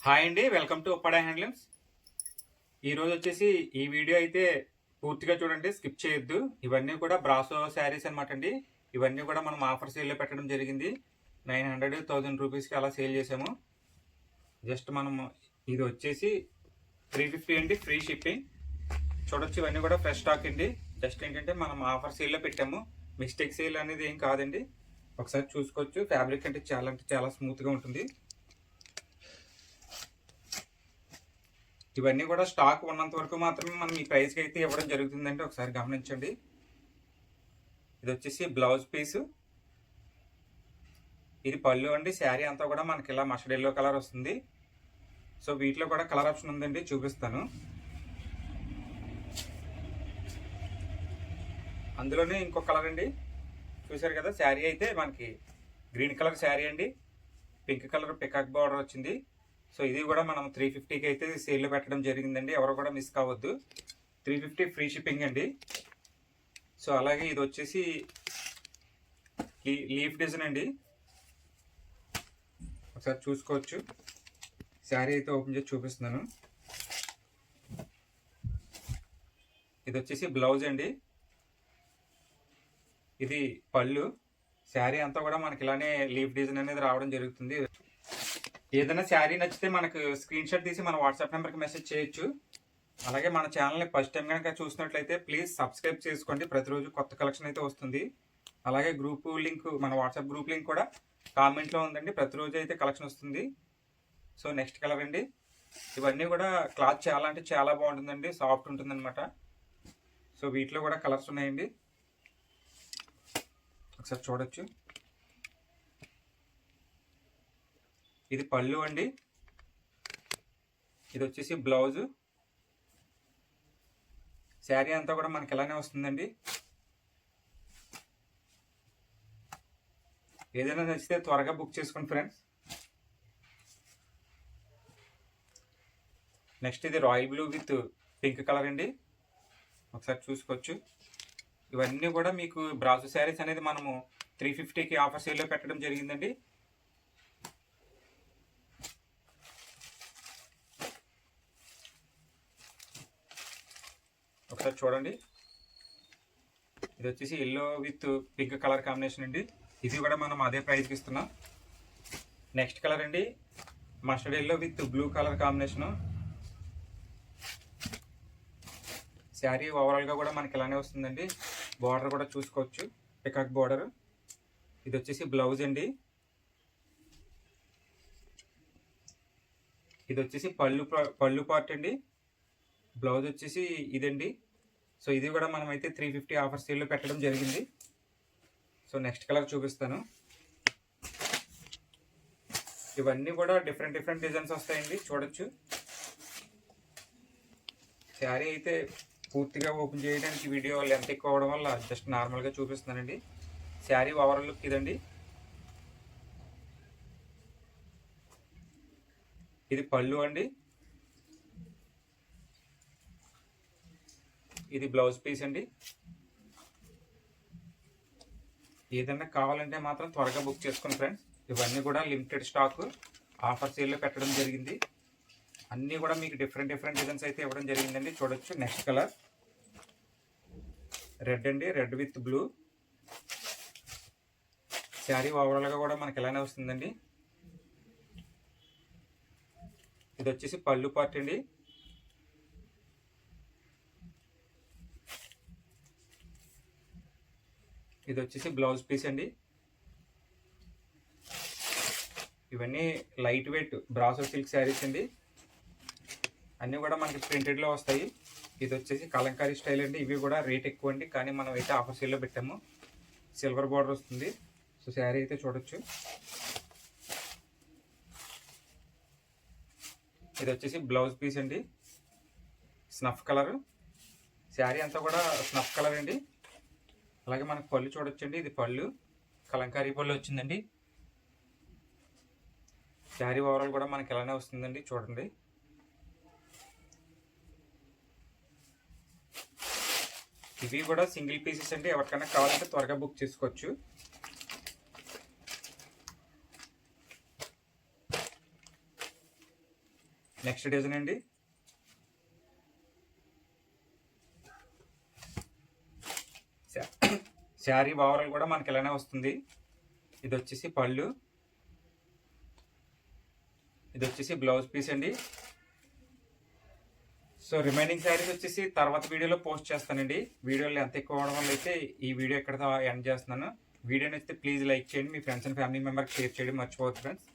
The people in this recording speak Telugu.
హాయ్ అండి, వెల్కమ్ టు ఉప్పాడ హ్యాండ్లూమ్స్. ఈరోజు వచ్చేసి ఈ వీడియో అయితే పూర్తిగా చూడండి, స్కిప్ చేయొద్దు. ఇవన్నీ కూడా బ్రాసో శారీస్ అనమాట అండి. ఇవన్నీ కూడా మనం ఆఫర్ సేల్లో పెట్టడం జరిగింది. 900-1000 రూపీస్కి అలా సేల్ చేసాము. జస్ట్ మనం ఇది వచ్చేసి 350 అండి, ఫ్రీ షిప్పింగ్. చూడొచ్చు, ఇవన్నీ కూడా ఫ్రెష్ స్టాక్ అండి. జస్ట్ ఏంటంటే మనం ఆఫర్ సేల్లో పెట్టాము, మిస్టేక్ సేల్ అనేది ఏం కాదండి. ఒకసారి చూసుకోవచ్చు. ఫ్యాబ్రిక్ అంటే చాలా స్మూత్గా ఉంటుంది. ఇవన్నీ కూడా స్టాక్ ఉన్నంత వరకు మాత్రమే మనం ఈ ప్రైస్కి అయితే ఇవ్వడం జరుగుతుందంటే ఒకసారి గమనించండి. ఇది వచ్చేసి బ్లౌజ్ పీసు, ఇది పళ్ళు అండి. శారీ అంతా కూడా మనకి ఇలా మస్టర్డ్ ఎల్లో కలర్ వస్తుంది. సో వీటిలో కూడా కలర్ ఆప్షన్ ఉందండి, చూపిస్తాను. అందులోనే ఇంకొక కలర్ అండి, చూసారు కదా. శారీ అయితే మనకి గ్రీన్ కలర్ శారీ అండి, పింక్ కలర్ పికాక్ బార్డర్ వచ్చింది. సో ఇది కూడా మనం 350కి అయితే సేల్లో పెట్టడం జరిగిందండి. ఎవరు కూడా మిస్ కావద్దు. 350 ఫ్రీ షిప్పింగ్ అండి. సో అలాగే ఇది వచ్చేసి లీఫ్ డిజైన్ అండి, ఒకసారి చూసుకోవచ్చు. శారీ అయితే ఓపెన్ చేసి చూపిస్తున్నాను. ఇది వచ్చేసి బ్లౌజ్ అండి, ఇది పళ్ళు. శారీ అంతా కూడా మనకి ఇలానే లీఫ్ డిజైన్ అనేది రావడం జరుగుతుంది. ఏదైనా శారీ నచ్చితే మనకు స్క్రీన్ షాట్ తీసి మన వాట్సాప్ నెంబర్కి మెసేజ్ చేయొచ్చు. అలాగే మన ఛానల్ని ఫస్ట్ టైం కనుక చూసినట్లయితే ప్లీజ్ సబ్స్క్రైబ్ చేసుకోండి. ప్రతిరోజు కొత్త కలెక్షన్ అయితే వస్తుంది. అలాగే గ్రూప్ లింక్, మన వాట్సాప్ గ్రూప్ లింక్ కూడా కామెంట్లో ఉందండి. ప్రతిరోజు అయితే కలెక్షన్ వస్తుంది. సో నెక్స్ట్ కలర్ అండి. ఇవన్నీ కూడా క్లాత్ చాలా అంటే చాలా బాగుంటుందండి, సాఫ్ట్ ఉంటుందన్నమాట. సో వీటిలో కూడా కలర్స్ ఉన్నాయండి, ఒకసారి చూడొచ్చు. ఇది పళ్ళు అండి, ఇది వచ్చేసి బ్లౌజు. శారీ అంతా కూడా మనకి ఇలానే వస్తుందండి. ఏదైనా నచ్చితే త్వరగా బుక్ చేసుకోండి ఫ్రెండ్స్. నెక్స్ట్ ఇది royal blue with pink colour అండి, ఒకసారి చూసుకోవచ్చు. ఇవన్నీ కూడా మీకు బ్రాసో శారీస్ అనేది మనము 350కి ఆఫర్ సేల్లో పెట్టడం జరిగిందండి. ఒకసారి చూడండి. ఇది వచ్చేసి yellow with pink colour combination అండి. ఇది కూడా మనం అదే ప్రైస్కి ఇస్తున్నాం. నెక్స్ట్ కలర్ అండి, mustard yellow with blue colour combination. Sari ఓవరాల్గా కూడా మనకి ఇలానే వస్తుందండి. బార్డర్ కూడా చూసుకోవచ్చు, పికాక్ బార్డర్. ఇది వచ్చేసి బ్లౌజ్ అండి, ఇది వచ్చేసి పళ్ళు పార్ట్ అండి. బ్లౌజ్ వచ్చేసి ఇదండి. సో ఇది కూడా మనం అయితే 350 ఆఫర్ సేల్లో పెట్టడం జరిగింది. సో నెక్స్ట్ కలర్ చూపిస్తాను. ఇవన్నీ కూడా డిఫరెంట్ డిజైన్స్ వస్తాయండి, చూడొచ్చు. శారీ అయితే పూర్తిగా ఓపెన్ చేయడానికి వీడియో లెంత్ ఎక్కువ అవడం వల్ల జస్ట్ నార్మల్గా చూపిస్తున్నానండి. శారీ ఓవరాల్ లుక్ ఇదండి. ఇది పళ్ళు అండి, ఇది బ్లౌజ్ పీస్ అండి. ఏదైనా కావాలంటే మాత్రం త్వరగా బుక్ చేసుకోండి ఫ్రెండ్స్. ఇవన్నీ కూడా లిమిటెడ్ స్టాక్ ఆఫర్ సేల్లో పెట్టడం జరిగింది. అన్నీ కూడా మీకు డిఫరెంట్ డిజైన్స్ అయితే ఇవ్వడం జరిగిందండి, చూడొచ్చు. నెక్స్ట్ కలర్ రెడ్ అండి, రెడ్ విత్ బ్లూ. శారీ ఓవరాల్గా కూడా మనకి ఇలానే వస్తుందండి. ఇది వచ్చేసి పళ్ళు పార్ట్ అండి, ఇది వచ్చేసి బ్లౌజ్ పీస్ అండి. ఇవన్నీ light weight brasso silk saris అండి. అన్నీ కూడా మనకి ప్రింటెడ్లో వస్తాయి. ఇది వచ్చేసి కలంకారీ స్టైల్ అండి. ఇవి కూడా రేట్ ఎక్కువ అండి, కానీ మనం అయితే ఆఫర్ సేల్లో పెట్టాము. సిల్వర్ బార్డర్ వస్తుంది. సో శారీ అయితే చూడొచ్చు. ఇది వచ్చేసి బ్లౌజ్ పీస్ అండి, స్నఫ్ కలర్. శారీ అంతా కూడా స్నఫ్ కలర్ అండి. అలాగే మనకు పళ్ళు చూడొచ్చండి, ఇది పళ్ళు కలంకారీ పళ్ళు వచ్చిందండి. శారీ ఓవరాల్ కూడా మనకి ఇలానే వస్తుందండి, చూడండి. ఇవి కూడా సింగిల్ పీసెస్ అండి, ఎవరికైనా కావాలంటే త్వరగా బుక్ చేసుకోవచ్చు. నెక్స్ట్ డిజైన్ అండి. శారీ ఓవరాల్ కూడా మనకి ఇలానే వస్తుంది. ఇది వచ్చేసి పళ్ళు, ఇది వచ్చేసి బ్లౌజ్ పీస్ అండి. సో రిమైనింగ్ శారీస్ వచ్చేసి తర్వాత వీడియోలో పోస్ట్ చేస్తానండి. వీడియోలో ఎంత ఎక్కువ అవడం వల్ల అయితే ఈ వీడియో ఇక్కడ ఎండ్ చేస్తున్నాను. వీడియో నచ్చితే ప్లీజ్ లైక్ చేయండి, మీ ఫ్రెండ్స్ అండ్ ఫ్యామిలీ మెంబర్కి షేర్ చేయడం మర్చిపోవద్దు ఫ్రెండ్స్.